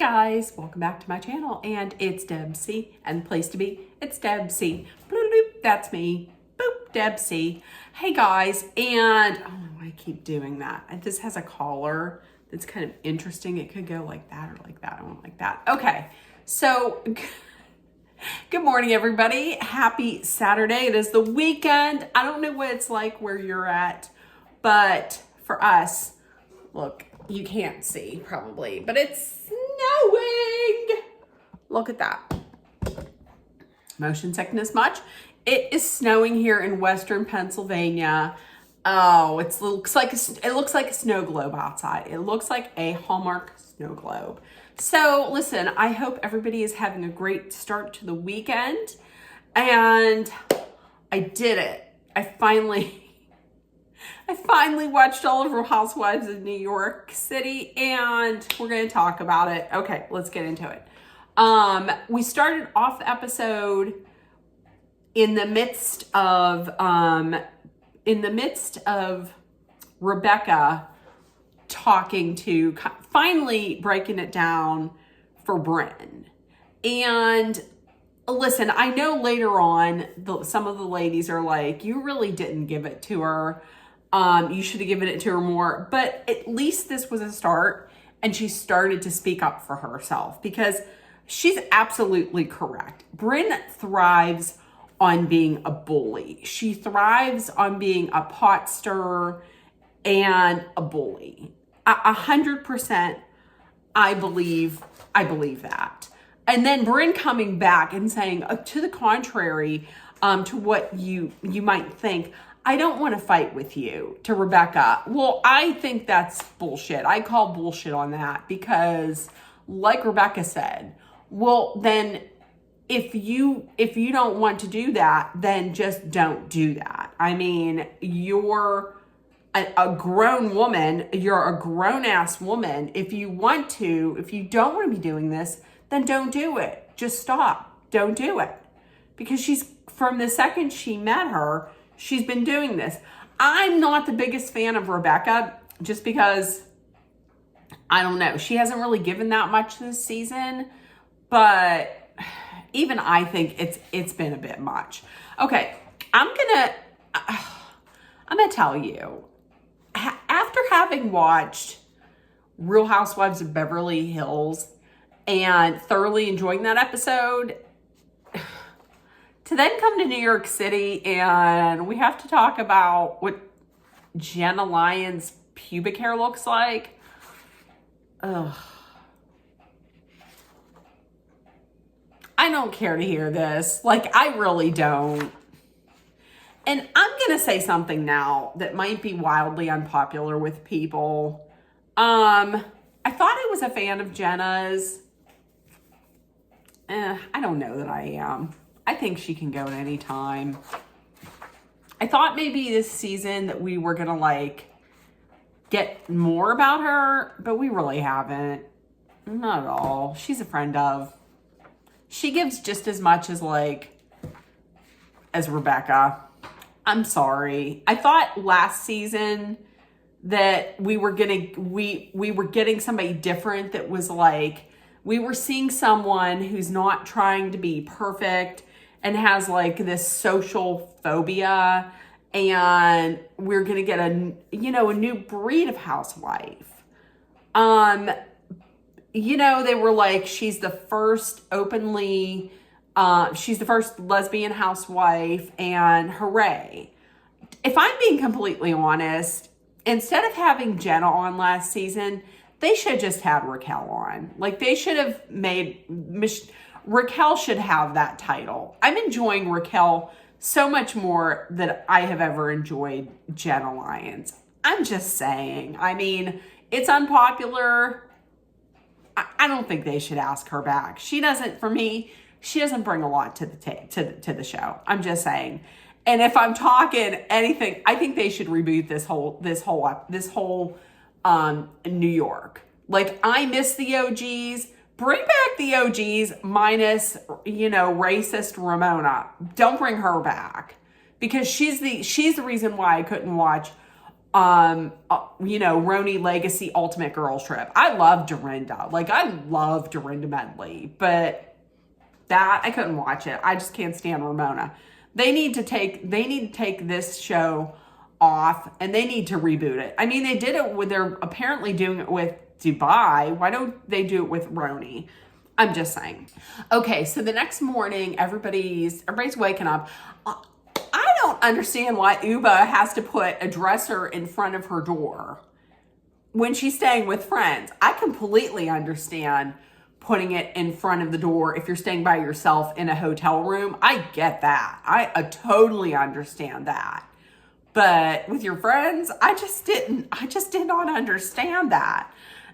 guys, welcome back to my channel, and it's Deb C, and the place to be, it's Deb C. Bloop, bloop, that's me. Boop, Deb C. Hey guys, and I keep doing that. And this has a collar that's kind of interesting. It could go like that or like that. I won't like that. Okay, so good morning, everybody. Happy Saturday. It is the weekend. I don't know what it's like where you're at, but for us, look, you can't see probably, but it's snowing. Look at that. Motion sickness much? It is snowing here in Western Pennsylvania. Oh, it looks like a snow globe outside. It looks like a Hallmark snow globe. So listen, I hope everybody is having a great start to the weekend. And I did it. I finally watched all of Real Housewives of New York City, and we're going to talk about it. Okay, let's get into it. We started off the episode in the midst of Rebecca finally breaking it down for Brynn. And listen, I know later on some of the ladies are like, you really didn't give it to her. You should have given it to her more, but at least this was a start, and she started to speak up for herself, because she's absolutely correct. Brynn thrives on being a bully. She thrives on being a pot stirrer and a bully. 100%, I believe that. And then Brynn coming back and saying, to the contrary, to what you might think, I don't want to fight with you, to Rebecca. Well, I think that's bullshit. I call bullshit on that, because like Rebecca said, well, then if you don't want to do that, then just don't do that. I mean, you're a grown woman. You're a grown ass woman. If you don't want to be doing this, then don't do it. Just stop. Don't do it. Because from the second she met her, she's been doing this. I'm not the biggest fan of Rebecca, just because, I don't know, she hasn't really given that much this season, but even I think it's been a bit much. Okay, I'm gonna tell you, after having watched Real Housewives of Beverly Hills and thoroughly enjoying that episode, to then come to New York City and we have to talk about what Jenna Lyon's pubic hair looks like. Ugh. I don't care to hear this. Like, I really don't. And I'm going to say something now that might be wildly unpopular with people. I thought I was a fan of Jenna's. I don't know that I am. I think she can go at any time. I thought maybe this season that we were going to get more about her, but we really haven't. Not at all. She's a friend of. She gives just as much as Rebecca. I'm sorry. I thought last season that we were getting somebody different, that was we were seeing someone who's not trying to be perfect and has this social phobia, and we're going to get a new breed of housewife. They were she's the first she's the first lesbian housewife, and hooray. If I'm being completely honest, instead of having Jenna on last season, they should have just had Raquel on. They should have Raquel should have that title. I'm enjoying Raquel so much more than I have ever enjoyed Jenna Lyons. I'm just saying. I mean, it's unpopular. I don't think they should ask her back. She doesn't bring a lot to the show. I'm just saying. And if I'm talking anything, I think they should reboot this whole New York. I miss the OGs. Bring back the OGs minus, racist Ramona. Don't bring her back, because she's the reason why I couldn't watch Roni Legacy Ultimate Girls Trip. I love Dorinda. Like, I love Dorinda Medley, but that I couldn't watch it. I just can't stand Ramona. They need to take this show off and they need to reboot it. I mean, they did it they're apparently doing it with Dubai. Why don't they do it with Roni? I'm just saying. Okay, so the next morning, everybody's waking up. I don't understand why Uba has to put a dresser in front of her door when she's staying with friends. I completely understand putting it in front of the door if you're staying by yourself in a hotel room. I get that. I totally understand that. But with your friends, I just did not understand that.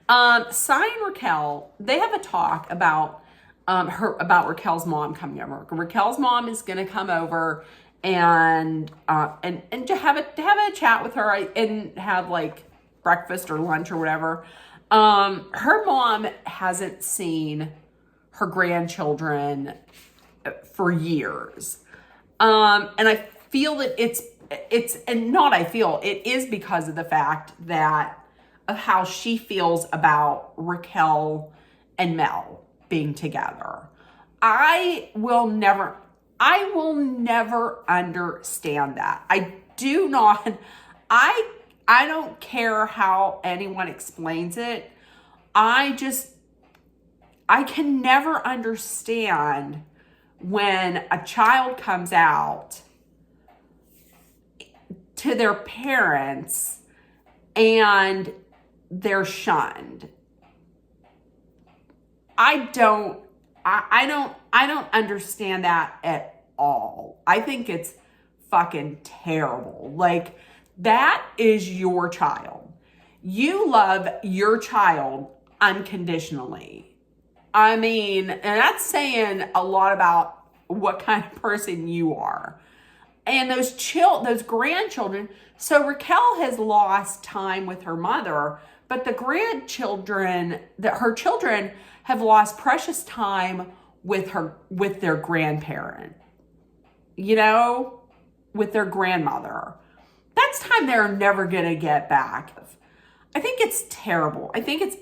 Sai and Raquel, they have a talk about Raquel's mom coming over. Raquel's mom is going to come over and to have a chat with her and have like breakfast or lunch or whatever. Her mom hasn't seen her grandchildren for years. And I feel that it is because of the fact of how she feels about Raquel and Mel being together. I will never understand that. I don't care how anyone explains it. I can never understand when a child comes out to their parents and they're shunned. I don't understand that at all. I think it's fucking terrible. Like, that is your child. You love your child unconditionally. I mean, and that's saying a lot about what kind of person you are. And those grandchildren, so Raquel has lost time with her mother, but the grandchildren, her children have lost precious time with their grandparent, with their grandmother. That's time they're never going to get back. I think it's terrible. I think it's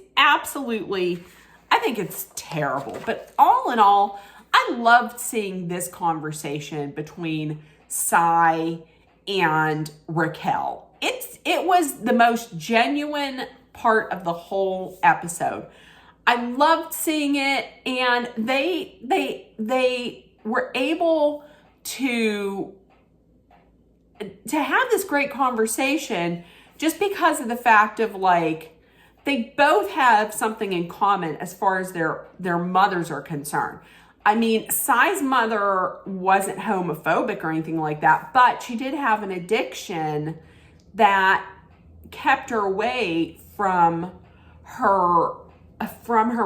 terrible. But all in all, I loved seeing this conversation between Sai and Raquel. It was the most genuine part of the whole episode. I loved seeing it, and they were able to have this great conversation just because of the fact of, like, they both have something in common as far as their mothers are concerned. I mean, Sai's mother wasn't homophobic or anything like that, but she did have an addiction that kept her away from her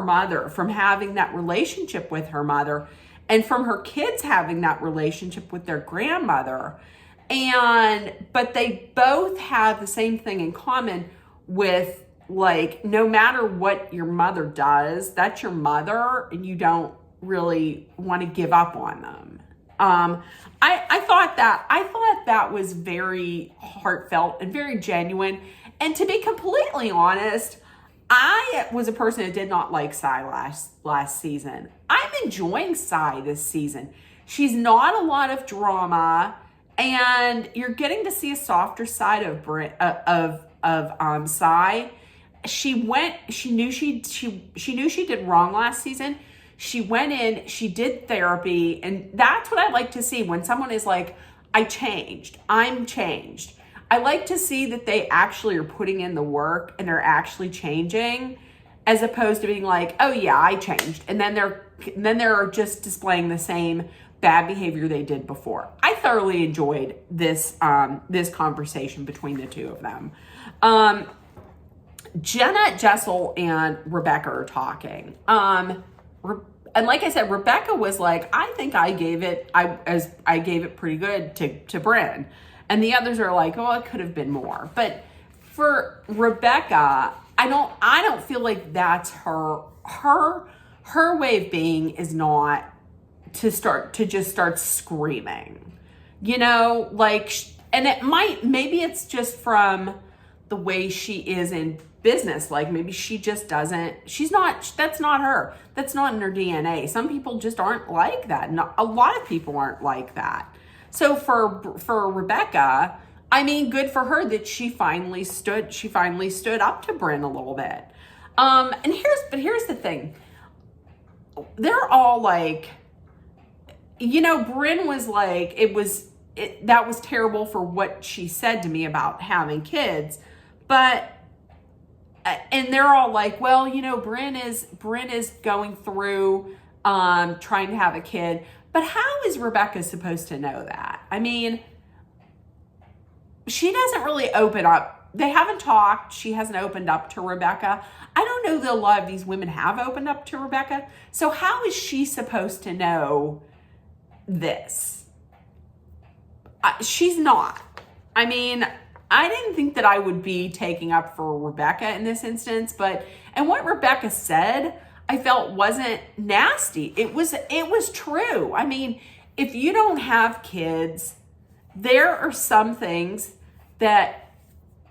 mother, from having that relationship with her mother, and from her kids having that relationship with their grandmother. But they both have the same thing in common with, like, no matter what your mother does, that's your mother, and you don't really want to give up on them. I thought that was very heartfelt and very genuine. And to be completely honest, I was a person that did not like Sai last season. I'm enjoying Sai this season. She's not a lot of drama, and you're getting to see a softer side of Sai. She knew she did wrong last season. She went in, she did therapy, and that's what I like to see when someone is like, I'm changed. I like to see that they actually are putting in the work and they're actually changing, as opposed to being like, oh yeah, I changed. And then they're just displaying the same bad behavior they did before. I thoroughly enjoyed this conversation between the two of them. Jenna, Jessel, and Rebecca are talking. And like I said, Rebecca was like, I think I gave it pretty good to Brynn. And the others are like, oh, it could have been more. But for Rebecca, I don't feel like that's her way of being is not to just start screaming, like, and maybe it's just from the way she is in business. Like maybe she just doesn't, that's not her. That's not in her DNA. Some people just aren't like that. A lot of people aren't like that. So for Rebecca, I mean, good for her that she finally stood up to Brynn a little bit. And here's the thing. They're all like, Brynn was like, that was terrible for what she said to me about having kids. But, and they're all like, well, Brynn is going through, trying to have a kid. But how is Rebecca supposed to know that? I mean, she doesn't really open up. They haven't talked. She hasn't opened up to Rebecca. I don't know that a lot of these women have opened up to Rebecca. So how is she supposed to know this? She's not. I mean, I didn't think that I would be taking up for Rebecca in this instance, and what Rebecca said, I felt wasn't nasty. It was true. I mean, if you don't have kids, there are some things that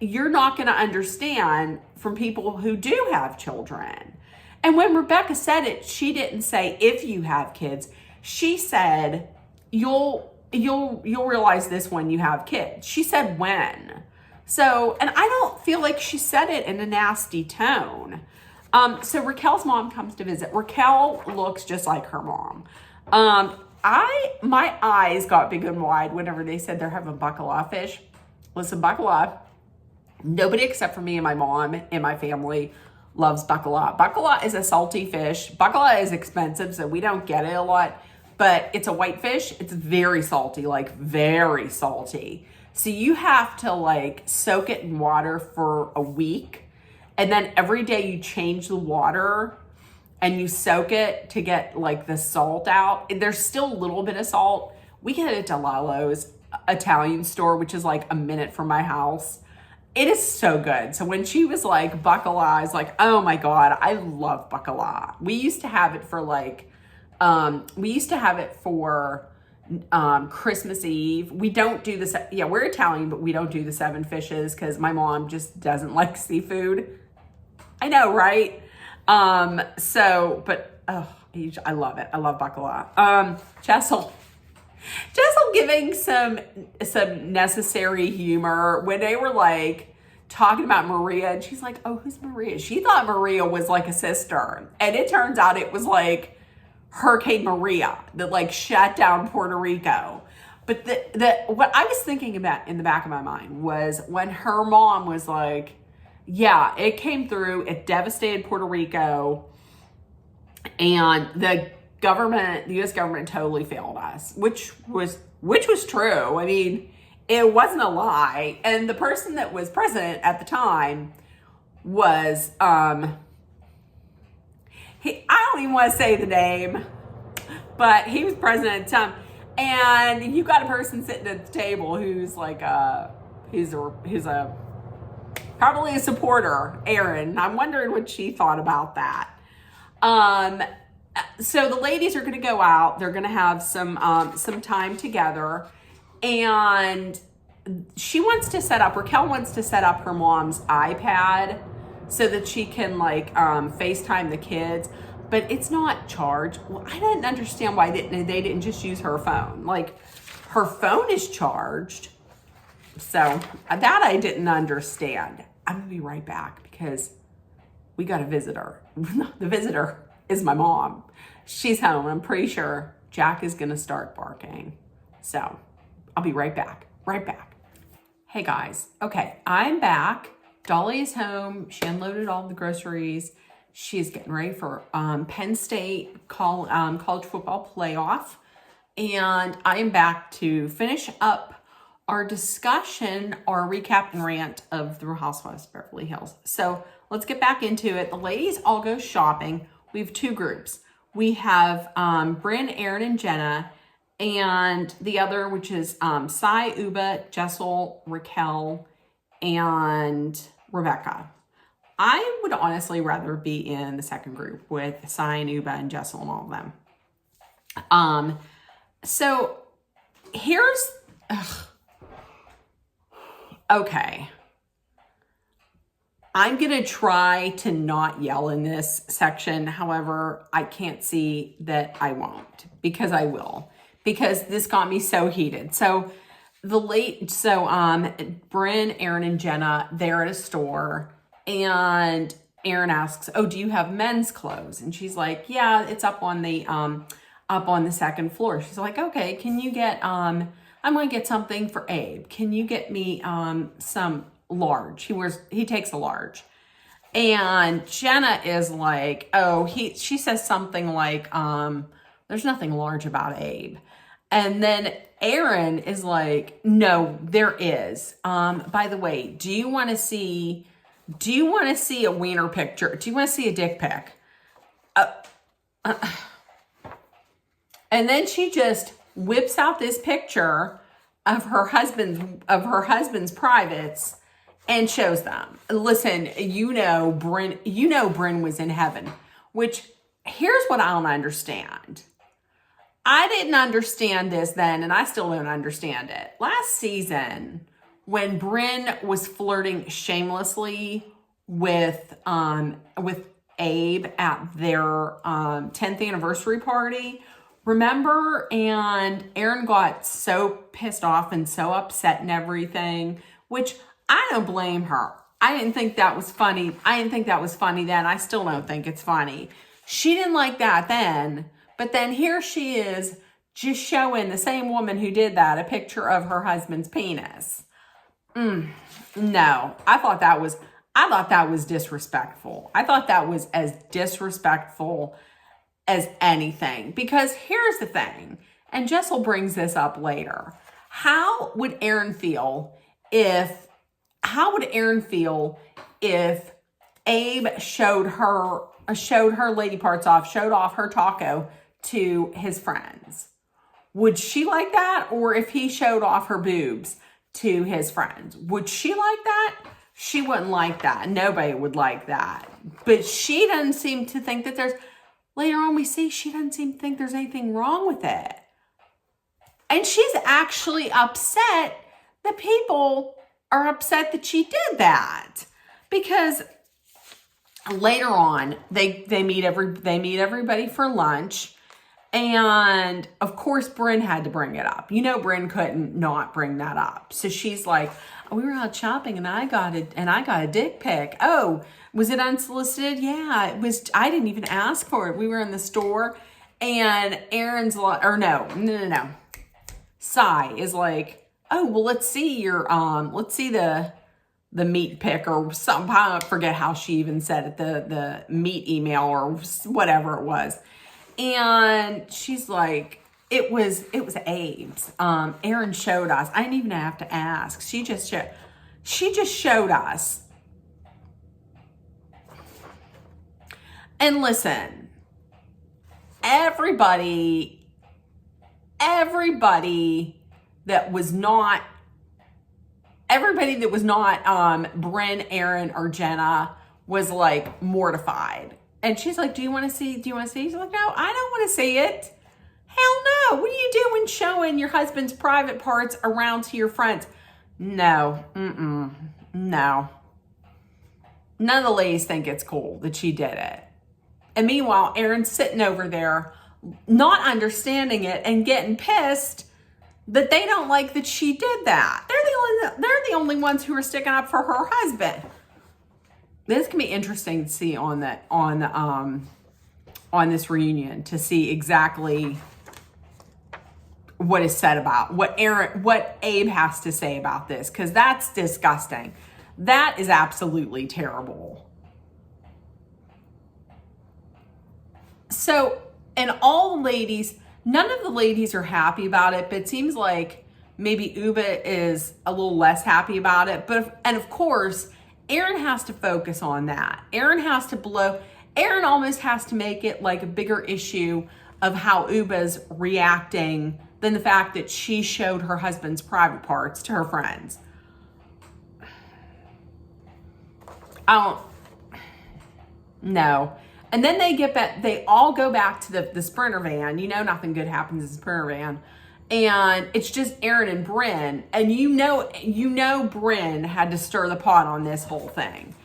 you're not going to understand from people who do have children. And when Rebecca said it, she didn't say if you have kids. She said you'll realize this when you have kids. She said when. So, and I don't feel like she said it in a nasty tone. So Raquel's mom comes to visit. Raquel looks just like her mom. My eyes got big and wide whenever they said they're having bacala fish. Listen, bacala, nobody except for me and my mom and my family loves bacala. Bacala is a salty fish. Bacala is expensive, so we don't get it a lot, but it's a white fish. It's very salty, like very salty. So you have to like soak it in water for a week. And then every day you change the water and you soak it to get like the salt out. There's still a little bit of salt. We get it at Lalo's Italian store, which is like a minute from my house. It is so good. So when she was like bacala, I was like, oh my God, I love bacala. We used to have it for Christmas Eve. We don't do this. Yeah, we're Italian, but we don't do the 7 fishes because my mom just doesn't like seafood. I know, right? I love it. I love bacala. Jessel giving some necessary humor when they were like talking about Maria, and she's like, oh, who's Maria? She thought Maria was like a sister, and it turns out it was like Hurricane Maria that like shut down Puerto Rico. But what I was thinking about in the back of my mind was when her mom was like, yeah, it came through, it devastated Puerto Rico, and the U.S. government totally failed us, which was true. I mean, it wasn't a lie. And the person that was president at the time was, I don't even want to say the name, but he was president at the time. And you got a person sitting at the table who's like, he's probably a supporter, Erin. I'm wondering what she thought about that. So the ladies are going to go out. They're going to have some time together, and Raquel wants to set up her mom's iPad so that she can like FaceTime the kids, but it's not charged. Well, I didn't understand why they didn't just use her phone. Like her phone is charged. So that I didn't understand. I'm going to be right back because we got a visitor. The visitor is my mom. She's home. I'm pretty sure Jack is going to start barking. So I'll be right back. Right back. Hey guys. Okay, I'm back. Dolly is home. She unloaded all the groceries. She's getting ready for Penn State college football playoff. And I am back to finish up our discussion, our recap and rant of the Housewives of Beverly Hills. So let's get back into it. The ladies all go shopping. We have 2 groups. We have Brynn, Erin, and Jenna, and the other, which is Sai, Uba, Jessel, Raquel, and Rebecca. I would honestly rather be in the second group with Sai and Uba and Jessel and all of them. So here's... okay. I'm going to try to not yell in this section. However, I can't see that I won't, because I will, because this got me so heated. So Brynn, Aaron, and Jenna, they're at a store, and Aaron asks, "Oh, do you have men's clothes?" And she's like, "Yeah, it's up on the second floor." She's like, "Okay, can you get, I'm going to get something for Abe. Can you get me, some large?" He takes a large. And Jenna is like, she says something like, "There's nothing large about Abe." And then Aaron is like, "No, there is. By the way, do you want to see a wiener picture? Do you want to see a dick pic?" And then she just whips out this picture of her husband's privates and shows them. Listen, Brynn was in heaven, which, here's what I don't understand. I didn't understand this then, and I still don't understand it. Last season, when Brynn was flirting shamelessly with Abe at their 10th anniversary party, remember? And Aaron got so pissed off and so upset and everything, which I don't blame her. I didn't think that was funny. I didn't think that was funny then. I still don't think it's funny. She didn't like that then, but then here she is just showing the same woman who did that a picture of her husband's penis. No, I thought that was disrespectful. I thought that was as disrespectful as anything, because here's the thing, and Jessel brings this up later. How would Aaron feel if Abe showed her lady parts off, showed off her taco to his friends? Would she like that? Or if he showed off her boobs to his friends, would she like that? She wouldn't like that. Nobody would like that. But she doesn't seem to think that later on we see she doesn't seem to think there's anything wrong with it. And she's actually upset. The people are upset that she did that, because later on they meet everybody for lunch, and of course Brynn had to bring it up. Brynn couldn't not bring that up. So she's like, "We were out shopping and I got a dick pic." "Oh, was it unsolicited?" "Yeah, it was. I didn't even ask for it. We were in the store." And Aaron's like, or no. Sai is like, "Oh, well, let's see the meat pic," or something. I forget how she even said it, the meat email or whatever it was. And she's like, it was Abe's. Aaron showed us. I didn't even have to ask. She just showed us. And listen, everybody that was not Brynn, Aaron, or Jenna was like mortified. And she's like, do you want to see? She's like, "No, I don't want to see it. Hell no. What are you doing showing your husband's private parts around to your friends?" No. No. None of the ladies think it's cool that she did it. And meanwhile, Aaron's sitting over there not understanding it and getting pissed that they don't like that she did that. They're the only ones who are sticking up for her husband. This can be interesting to see on this reunion, to see exactly what is said about what Abe has to say about this, because that's disgusting. That is absolutely terrible. So, and all the ladies, none of the ladies are happy about it, but it seems like maybe Uba is a little less happy about it. And of course, Aaron has to focus on that. Aaron almost has to make it like a bigger issue of how Uba's reacting than the fact that she showed her husband's private parts to her friends. No. And then they all go back to the Sprinter van. Nothing good happens in the Sprinter van. And it's just Aaron and Brynn. And Brynn had to stir the pot on this whole thing.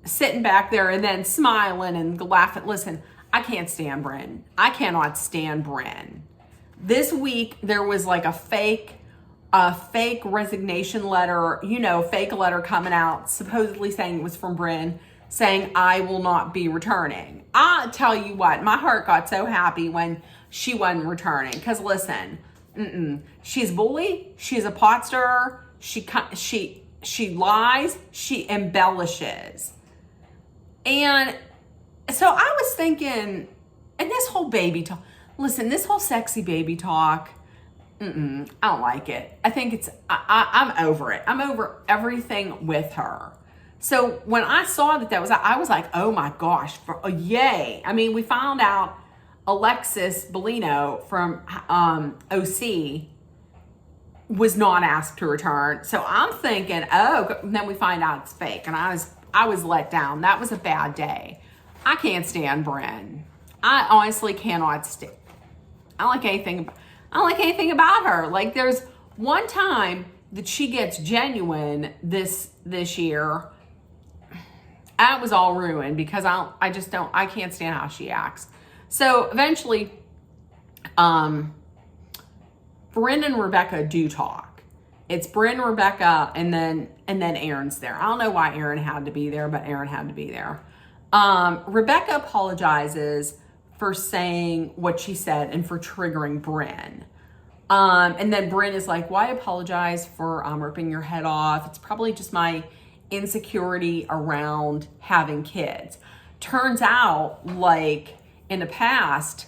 sitting back there and then smiling and laughing. Listen, I can't stand Brynn. I cannot stand Brynn. This week, there was like a fake resignation letter, fake letter coming out, supposedly saying it was from Brynn, saying, I will not be returning. I tell you what, my heart got so happy when she wasn't returning. Because listen, she's a bully, she's a pot stirrer, she lies, she embellishes. And so I was thinking, and this whole baby talk, listen, this whole sexy baby talk, I don't like it. I think I'm over it. I'm over everything with her. So when I saw that was, I was like, oh my gosh, yay. I mean, we found out Alexis Bellino from OC was not asked to return. So I'm thinking, and then we find out it's fake. And I was let down. That was a bad day. I can't stand Brynn. I honestly cannot stand. I don't like anything about her. Like, there's one time that she gets genuine this year. That was all ruined because I can't stand how she acts. So eventually, Brynn and Rebecca do talk. It's Brynn, Rebecca, and then Aaron's there. I don't know why Aaron had to be there, but Aaron had to be there. Rebecca apologizes for saying what she said and for triggering Brynn. And then Brynn is like, why apologize for ripping your head off? It's probably just my insecurity around having kids. Turns out, like, in the past,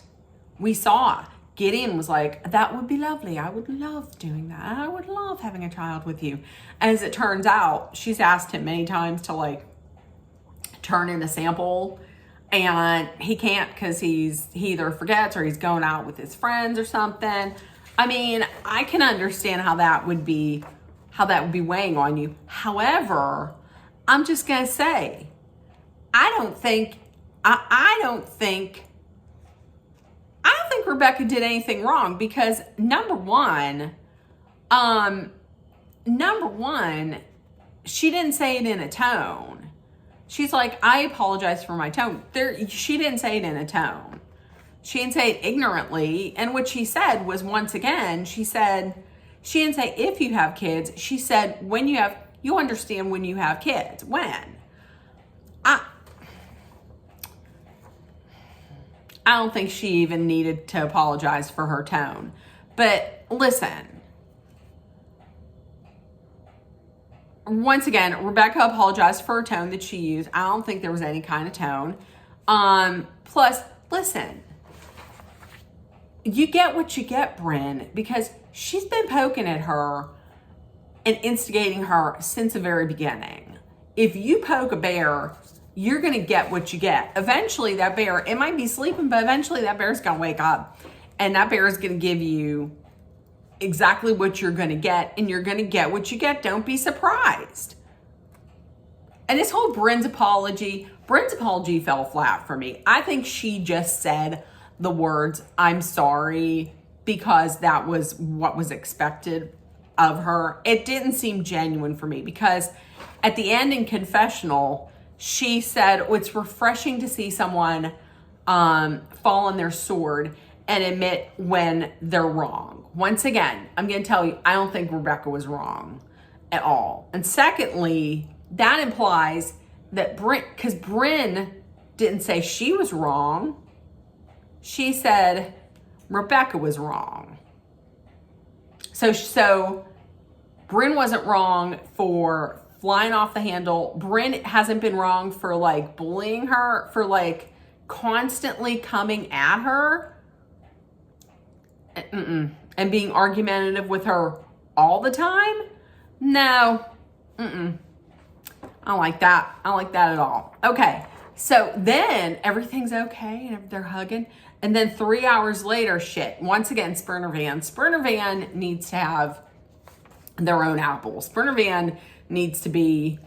we saw Gideon was like, that would be lovely. I would love doing that. I would love having a child with you. As it turns out, she's asked him many times to, like, turn in a sample, and he can't because he either forgets or he's going out with his friends or something. I mean, I can understand how that would be weighing on you. However, I'm just gonna say, I don't think Rebecca did anything wrong because number one, she didn't say it in a tone. She's like, I apologize for my tone. She didn't say it in a tone. She didn't say it ignorantly. And what she said was, once again, she didn't say if you have kids. She said, you understand when you have kids. When? I don't think she even needed to apologize for her tone. But listen, once again, Rebecca apologized for her tone that she used. I don't think there was any kind of tone. Plus, listen, you get what you get, Brynn, because she's been poking at her and instigating her since the very beginning. If you poke a bear, you're going to get what you get. Eventually, that bear, it might be sleeping, but eventually that bear's going to wake up. And that bear is going to give you exactly what you're going to get. And you're going to get what you get. Don't be surprised. And this whole Brynn's apology fell flat for me. I think she just said the words, I'm sorry, because that was what was expected of her. It didn't seem genuine for me because at the end in confessional, she said, it's refreshing to see someone fall on their sword and admit when they're wrong. Once again, I'm going to tell you, I don't think Rebecca was wrong at all. And secondly, that implies that because Brynn didn't say she was wrong. She said Rebecca was wrong. So Brynn wasn't wrong for flying off the handle. Brynn hasn't been wrong for like bullying her, for like constantly coming at her and being argumentative with her all the time. No, I don't like that. I don't like that at all. Okay, so then everything's okay and they're hugging. And then 3 hours later, once again, Sprinter Van needs to have their own apple. Sprinter Van needs to be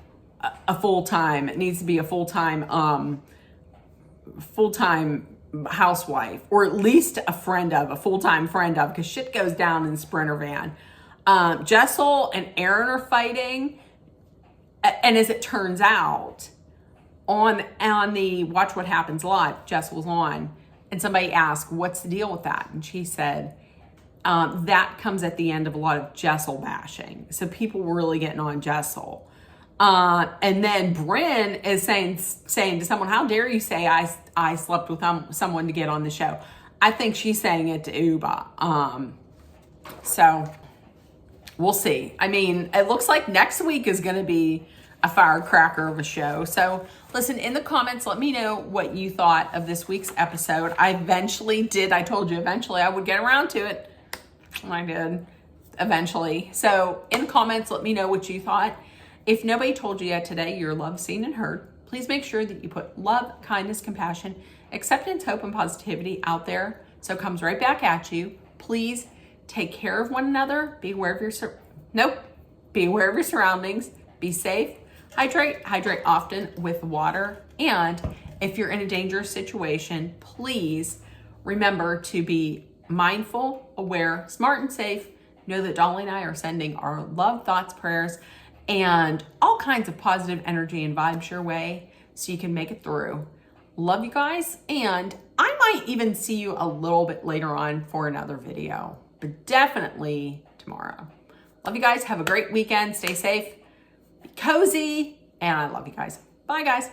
a full-time housewife, or at least a full-time friend of, because shit goes down in Sprinter Van. Jessel and Aaron are fighting, and as it turns out, on the Watch What Happens Live, Jess was on, and somebody asked, what's the deal with that? And she said, that comes at the end of a lot of Jessel bashing. So people were really getting on Jessel. And then Brynn is saying to someone, how dare you say I slept with someone to get on the show? I think she's saying it to Uba. So we'll see. I mean, it looks like next week is going to be a firecracker of a show. So listen, in the comments, let me know what you thought of this week's episode. I told you eventually I would get around to it. I did eventually. So in the comments, let me know what you thought. If nobody told you yet today, you're loved, seen, and heard. Please make sure that you put love, kindness, compassion, acceptance, hope, and positivity out there so it comes right back at you. Please take care of one another. Be aware of your surroundings. Be safe. Hydrate often with water. And if you're in a dangerous situation, please remember to be mindful, aware, smart, and safe. Know that Dolly and I are sending our love, thoughts, prayers, and all kinds of positive energy and vibes your way so you can make it through. Love you guys, and I might even see you a little bit later on for another video, but definitely tomorrow. Love you guys. Have a great weekend. Stay safe, be cozy, and I love you guys. Bye, guys.